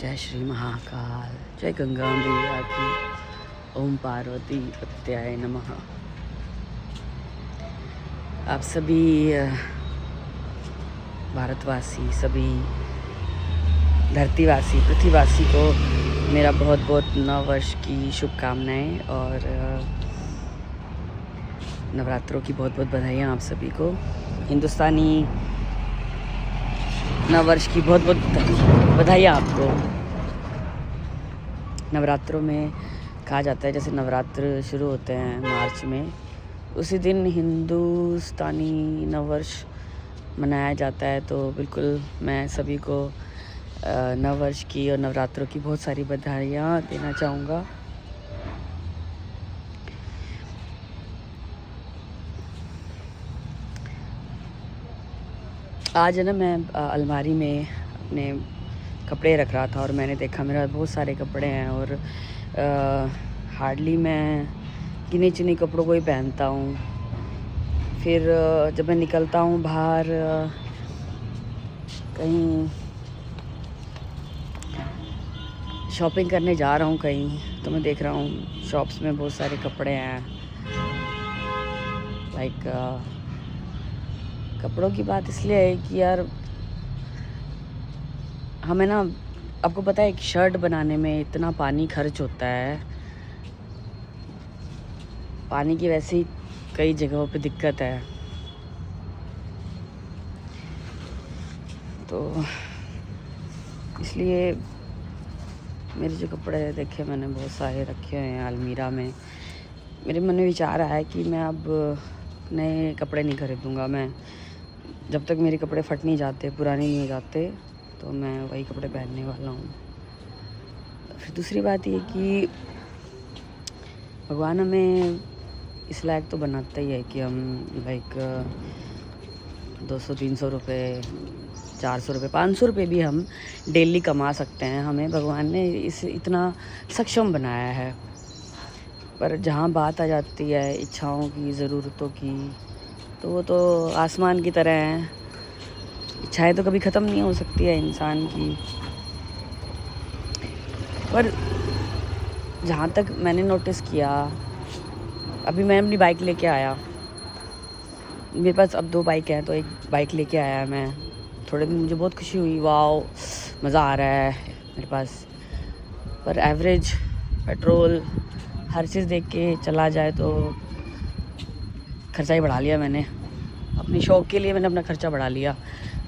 जय श्री महाकाल, जय गंगा मैया की, ओम पार्वती प्रत्याय नमः। आप सभी भारतवासी, सभी धरतीवासी, पृथ्वीवासी को मेरा बहुत बहुत नव वर्ष की शुभकामनाएं और नवरात्रों की बहुत बहुत बधाइयाँ आप सभी को। हिंदुस्तानी नव वर्ष की बहुत बहुत बधाइयाँ आपको। नवरात्रों में कहा जाता है जैसे नवरात्र शुरू होते हैं मार्च में, उसी दिन हिंदुस्तानी नव वर्ष मनाया जाता है। तो बिल्कुल मैं सभी को नव वर्ष की और नवरात्रों की बहुत सारी बधाइयाँ देना चाहूँगा। आज है ना, मैं अलमारी में अपने कपड़े रख रहा था और मैंने देखा मेरा बहुत सारे कपड़े हैं और हार्डली मैं गिने चुने कपड़ों को ही पहनता हूँ। फिर जब मैं निकलता हूँ बाहर कहीं शॉपिंग करने जा रहा हूँ कहीं, तो मैं देख रहा हूँ शॉप्स में बहुत सारे कपड़े हैं। कपड़ों की बात इसलिए है कि यार हमें ना, आपको पता है एक शर्ट बनाने में इतना पानी खर्च होता है। पानी की वैसे ही कई जगहों पे दिक्कत है, तो इसलिए मेरे जो कपड़े देखे मैंने बहुत सारे रखे हुए हैं अलमीरा में। मेरे मन में विचार आया कि मैं अब नए कपड़े नहीं खरीदूँगा। मैं जब तक मेरे कपड़े फट नहीं जाते, पुराने नहीं हो जाते, तो मैं वही कपड़े पहनने वाला हूँ। फिर दूसरी बात ये कि भगवान हमें इस लायक तो बनाता ही है कि हम 200-300 रुपये, 400 रुपये, 500 रुपये भी हम डेली कमा सकते हैं। हमें भगवान ने इतना सक्षम बनाया है। पर जहाँ बात आ जाती है इच्छाओं की, ज़रूरतों की, तो वो तो आसमान की तरह हैं। इच्छाएं तो कभी ख़त्म नहीं हो सकती है इंसान की। पर जहाँ तक मैंने नोटिस किया, अभी मैं अपनी बाइक लेके आया, मेरे पास अब 2 बाइक हैं, तो एक बाइक लेके आया मैं। थोड़े दिन मुझे बहुत खुशी हुई, वाओ मज़ा आ रहा है मेरे पास। पर एवरेज पेट्रोल हर चीज़ देख के चला जाए तो खर्चा ही बढ़ा लिया मैंने। अपनी शौक़ के लिए मैंने अपना खर्चा बढ़ा लिया।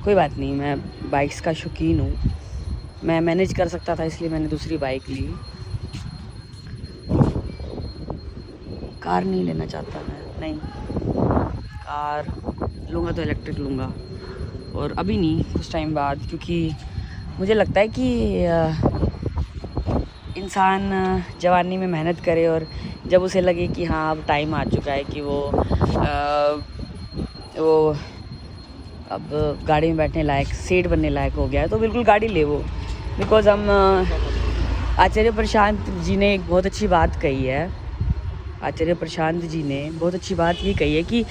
कोई बात नहीं, मैं बाइक्स का शौकीन हूँ, मैं मैनेज कर सकता था, इसलिए मैंने दूसरी बाइक ली। कार नहीं लेना चाहता मैं, नहीं। कार लूँगा तो इलेक्ट्रिक लूँगा, और अभी नहीं, कुछ टाइम बाद, क्योंकि मुझे लगता है कि इंसान जवानी में मेहनत करे और जब उसे लगे कि हाँ अब टाइम आ चुका है कि वो अब गाड़ी में बैठने लायक, सीट बनने लायक हो गया है, तो बिल्कुल गाड़ी ले वो। बिकॉज़ हम आचार्य प्रशांत जी ने एक बहुत अच्छी बात कही है। आचार्य प्रशांत जी ने बहुत अच्छी बात ये कही है कि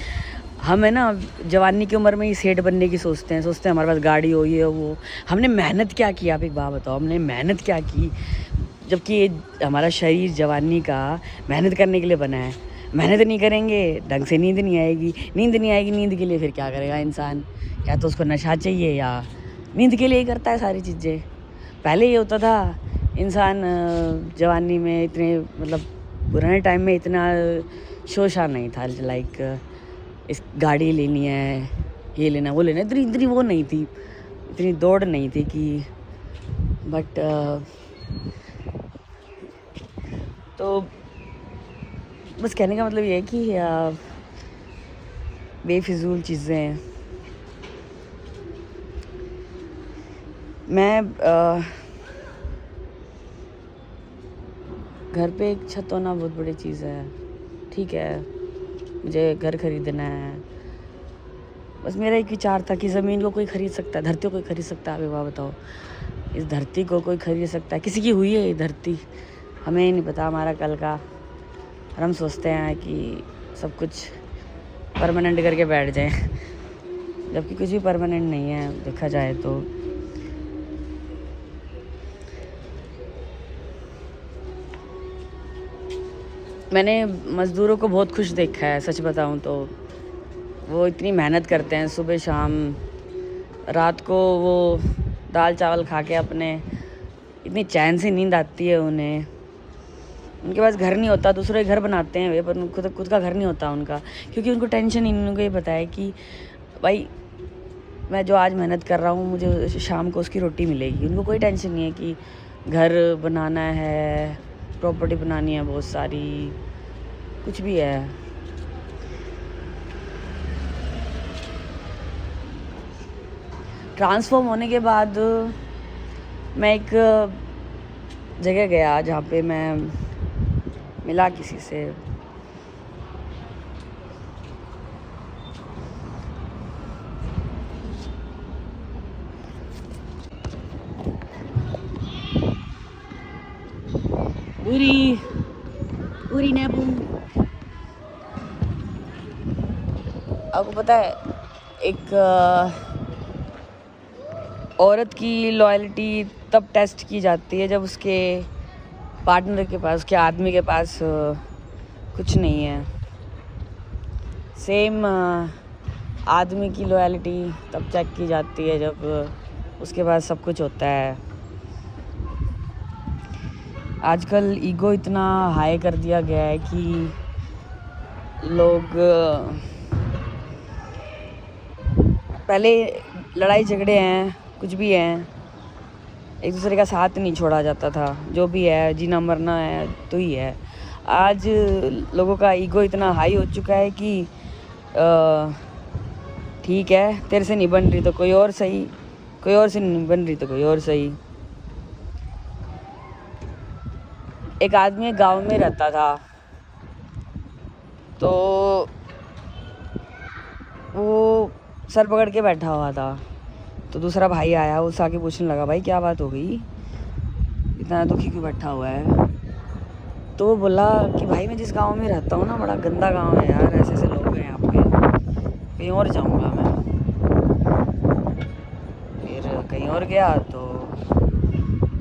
हम है ना जवानी की उम्र में ही सेठ बनने की सोचते हैं हमारे पास गाड़ी हो, ये वो। हमने मेहनत क्या की? आप एक बात बताओ, हमने मेहनत क्या की? जबकि हमारा शरीर जवानी का मेहनत करने के लिए बना है। मेहनत नहीं करेंगे, ढंग से नींद नहीं आएगी। नींद के लिए फिर क्या करेगा इंसान? या तो उसको नशा चाहिए या नींद के लिए ही करता है सारी चीज़ें। पहले ये होता था, इंसान जवानी में इतने, मतलब पुराने टाइम में इतना शोशा नहीं था, इस गाड़ी लेनी है, ये लेना, वो लेना, इतनी वो नहीं थी, इतनी दौड़ नहीं थी कि बट तो बस कहने का मतलब ये है कि बेफिजूल चीज़ें। मैं घर पे एक छत होना बहुत बड़ी चीज़ है। ठीक है, मुझे घर खरीदना है, बस मेरा एक विचार था कि ज़मीन को कोई ख़रीद सकता है, धरती को कोई ख़रीद सकता है? आप एक बात बताओ, इस धरती को कोई ख़रीद सकता है? किसी की हुई है ये धरती? हमें ही नहीं पता हमारा कल का, और हम सोचते हैं कि सब कुछ परमानेंट करके बैठ जाएं, जबकि कुछ भी परमानेंट नहीं है देखा जाए तो। मैंने मज़दूरों को बहुत खुश देखा है, सच बताऊं तो। वो इतनी मेहनत करते हैं सुबह शाम, रात को वो दाल चावल खा के अपने इतनी चैन से नींद आती है उन्हें। उनके पास घर नहीं होता, दूसरे घर बनाते हैं वे, पर खुद का घर नहीं होता उनका, क्योंकि उनको टेंशन ही नहीं। उनको ये बताया कि भाई मैं जो आज मेहनत कर रहा हूँ मुझे शाम को उसकी रोटी मिलेगी। उनको कोई टेंशन नहीं है कि घर बनाना है, प्रॉपर्टी बनानी है बहुत सारी, कुछ भी है। ट्रांसफॉर्म होने के बाद मैं एक जगह गया जहाँ पे मैं मिला किसी से। पूरी पूरी नेबू, आपको पता है एक औरत की लॉयल्टी तब टेस्ट की जाती है जब उसके पार्टनर के पास, उसके आदमी के पास कुछ नहीं है। सेम आदमी की लॉयल्टी तब चेक की जाती है जब उसके पास सब कुछ होता है। आजकल ईगो इतना हाई कर दिया गया है कि लोग पहले लड़ाई झगड़े हैं, कुछ भी हैं, एक दूसरे का साथ नहीं छोड़ा जाता था। जो भी है, जीना मरना है तो ही है। आज लोगों का ईगो इतना हाई हो चुका है कि ठीक है तेरे से नहीं बन रही तो कोई और सही, कोई और से नहीं बन रही तो कोई और सही। एक आदमी गांव में रहता था, तो वो सर पकड़ के बैठा हुआ था। तो दूसरा भाई आया, उससे आके पूछने लगा भाई क्या बात हो गई, इतना दुखी क्यों बैठा हुआ है। तो वो बोला कि भाई मैं जिस गांव में रहता हूँ ना, बड़ा गंदा गांव है यार, ऐसे ऐसे लोग हैं यहाँ पे, कहीं और जाऊँगा मैं। फिर कहीं और गया तो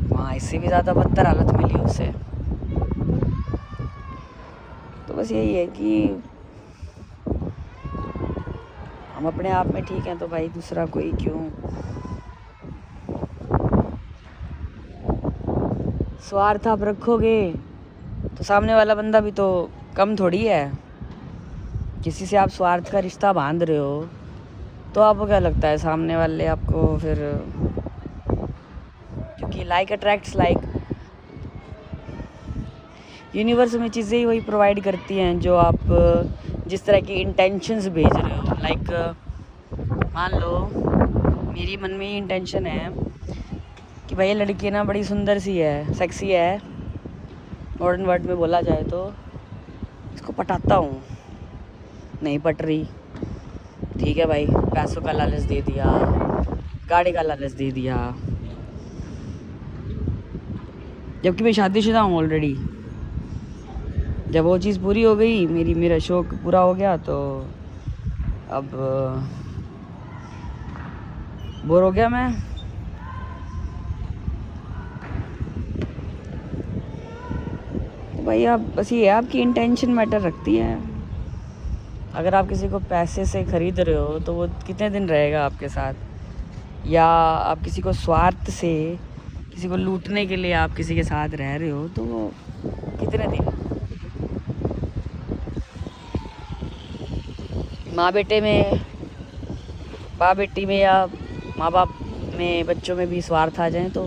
वहाँ इससे भी ज़्यादा बदतर हालत मिली उसे। तो बस यही है कि हम अपने आप में ठीक हैं तो भाई दूसरा कोई क्यों। स्वार्थ आप रखोगे तो सामने वाला बंदा भी तो कम थोड़ी है। किसी से आप स्वार्थ का रिश्ता बांध रहे हो तो आपको क्या लगता है सामने वाले आपको फिर, क्योंकि लाइक अट्रैक्ट्स लाइक, यूनिवर्स में चीज़ें ही वही प्रोवाइड करती हैं जो आप जिस तरह की इंटेंशंस भेज रहे हो। लाइक मान लो मेरी मन में ये इंटेंशन है कि भाई ये लड़की ना बड़ी सुंदर सी है, सेक्सी है, मॉडर्न वर्ड में बोला जाए तो, इसको पटाता हूँ, नहीं पट रही, ठीक है भाई, पैसों का लालच दे दिया, गाड़ी का लालच दे दिया, जबकि मैं शादीशुदा हूँ ऑलरेडी। जब वो चीज़ पूरी हो गई, मेरा शौक पूरा हो गया, तो अब बोर हो गया मैं। तो भाई आप बस ये आपकी इंटेंशन मैटर रखती है। अगर आप किसी को पैसे से ख़रीद रहे हो तो वो कितने दिन रहेगा आपके साथ, या आप किसी को स्वार्थ से, किसी को लूटने के लिए आप किसी के साथ रह रहे हो तो वो कितने दिन। माँ बेटे में, बाप बेटी में, या माँ बाप में, बच्चों में भी स्वार्थ आ जाए तो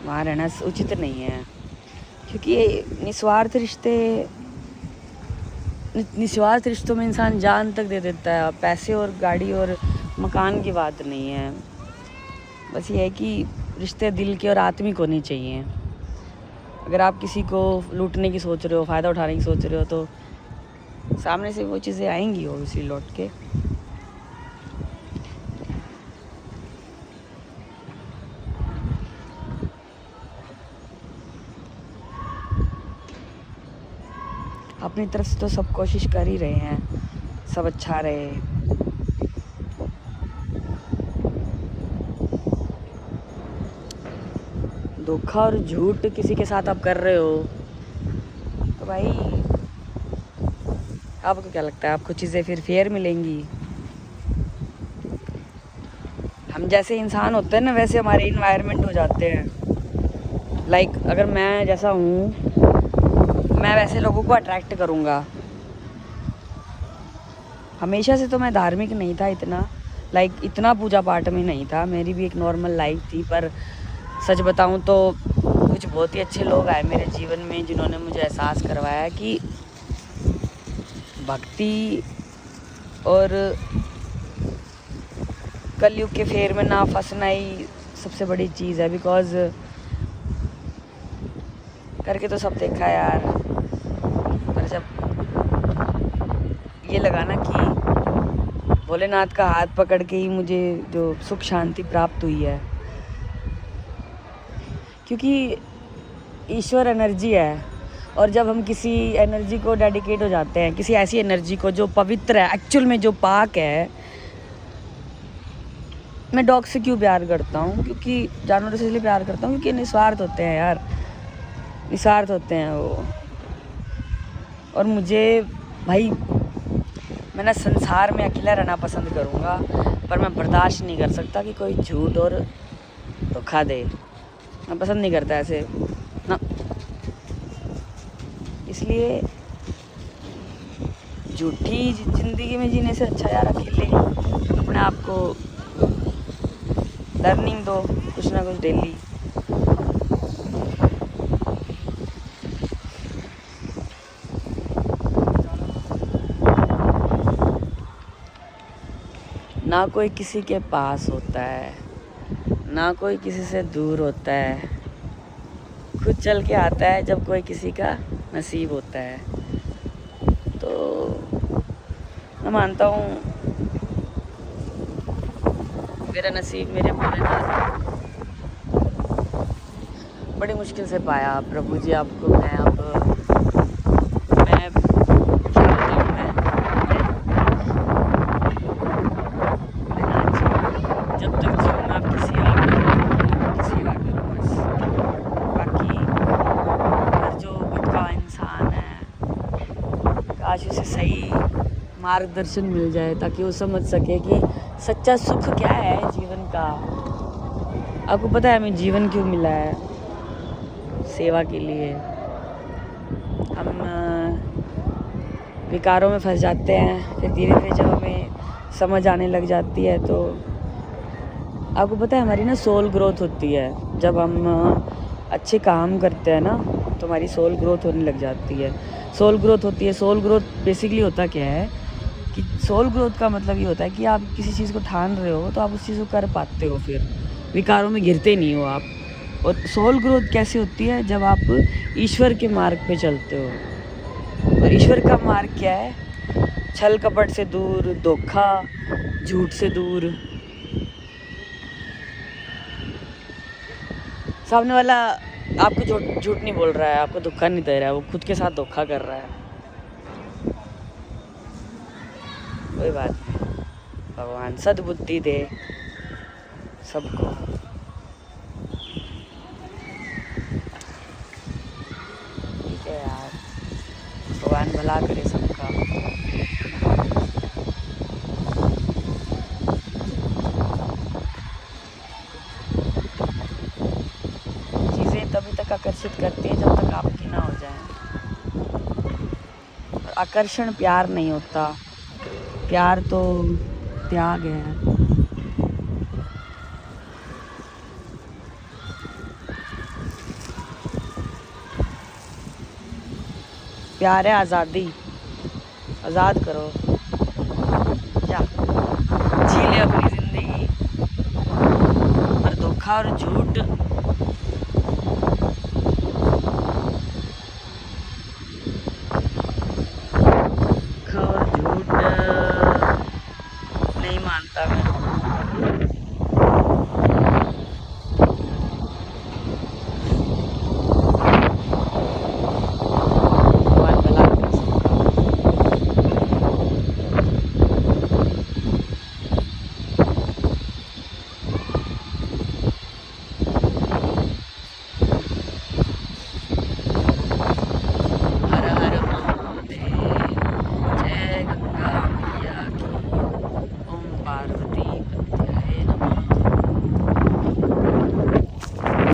वहाँ रहना उचित नहीं है। क्योंकि निस्वार्थ रिश्तों में इंसान जान तक दे देता है। पैसे और गाड़ी और मकान की बात नहीं है, बस ये है कि रिश्ते दिल के और आत्मिक होने चाहिए। अगर आप किसी को लूटने की सोच रहे हो, फ़ायदा उठाने की सोच रहे हो, तो सामने से वो चीज़ें आएंगी ओबियसली लौट के। अपनी तरफ से तो सब कोशिश कर ही रहे हैं, सब अच्छा रहे। धोखा और झूठ किसी के साथ आप कर रहे हो तो भाई आपको क्या लगता है आपको चीज़ें फिर फेयर मिलेंगी? हम जैसे इंसान होते हैं ना वैसे हमारे इन्वायरमेंट हो जाते हैं। लाइक अगर मैं जैसा हूँ मैं वैसे लोगों को अट्रैक्ट करूँगा। हमेशा से तो मैं धार्मिक नहीं था इतना, लाइक इतना पूजा पाठ में नहीं था, मेरी भी एक नॉर्मल लाइफ थी। पर सच बताऊँ तो कुछ बहुत ही अच्छे लोग आए मेरे जीवन में जिन्होंने मुझे एहसास करवाया कि भक्ति और कलयुग के फेर में ना फंसना ही सबसे बड़ी चीज़ है। बिकॉज़ करके तो सब देखा है यार, पर जब ये लगा ना कि भोलेनाथ का हाथ पकड़ के ही मुझे जो सुख शांति प्राप्त हुई है, क्योंकि ईश्वर एनर्जी है। और जब हम किसी एनर्जी को डेडिकेट हो जाते हैं, किसी ऐसी एनर्जी को जो पवित्र है, एक्चुअल में जो पाक है। मैं डॉग से क्यों प्यार करता हूँ? क्योंकि जानवरों से इसलिए प्यार करता हूँ क्योंकि निस्वार्थ होते हैं यार, निस्वार्थ होते हैं वो। और मुझे भाई मैं ना संसार में अकेला रहना पसंद करूँगा, पर मैं बर्दाश्त नहीं कर सकता कि कोई झूठ और धोखा दे। मैं पसंद नहीं करता ऐसे ना, इसलिए झूठी ज़िंदगी में जीने से अच्छा यार अकेले अपने आप को लर्निंग दो कुछ ना कुछ डेली। ना कोई किसी के पास होता है, ना कोई किसी से दूर होता है, खुद चल के आता है जब कोई किसी का नसीब होता है। तो मैं मानता हूँ मेरा नसीब मेरे भोलेनाथ बड़ी मुश्किल से पाया। प्रभु जी आपको मैं क्या बताऊँ जब तक जीऊँगा आपकी सेवा करूँ बस। बाकी हर जो भटका इंसान है, काश उसे सही मार्गदर्शन मिल जाए ताकि वो समझ सके कि सच्चा सुख क्या है जीवन का। आपको पता है हमें जीवन क्यों मिला है? सेवा के लिए। हम विकारों में फंस जाते हैं, फिर धीरे धीरे जब हमें समझ आने लग जाती है तो आपको पता है हमारी ना सोल ग्रोथ होती है। जब हम अच्छे काम करते हैं ना तो हमारी सोल ग्रोथ होने लग जाती है। सोल ग्रोथ होती है। सोल ग्रोथ बेसिकली होता क्या है कि सोल ग्रोथ का मतलब ये होता है कि आप किसी चीज़ को ठान रहे हो तो आप उस चीज़ को कर पाते हो, फिर विकारों में घिरते नहीं हो आप। और सोल ग्रोथ कैसे होती है? जब आप ईश्वर के मार्ग पे चलते हो। और ईश्वर का मार्ग क्या है? छल कपट से दूर, धोखा झूठ से दूर। सामने वाला आपको झूठ नहीं बोल रहा है, आपको धोखा नहीं दे रहा है, वो खुद के साथ धोखा कर रहा है। कोई बात नहीं, भगवान सद्बुद्धि दे सबको। ठीक है यार, भगवान भला करे सबका। चीज़ें तभी तक आकर्षित करती हैं जब तक आपकी ना हो जाए। आकर्षण प्यार नहीं होता, प्यार तो त्याग है। प्यार है आज़ादी, आज़ाद करो, जा जी ले अपनी ज़िंदगी। और धोखा और झूठ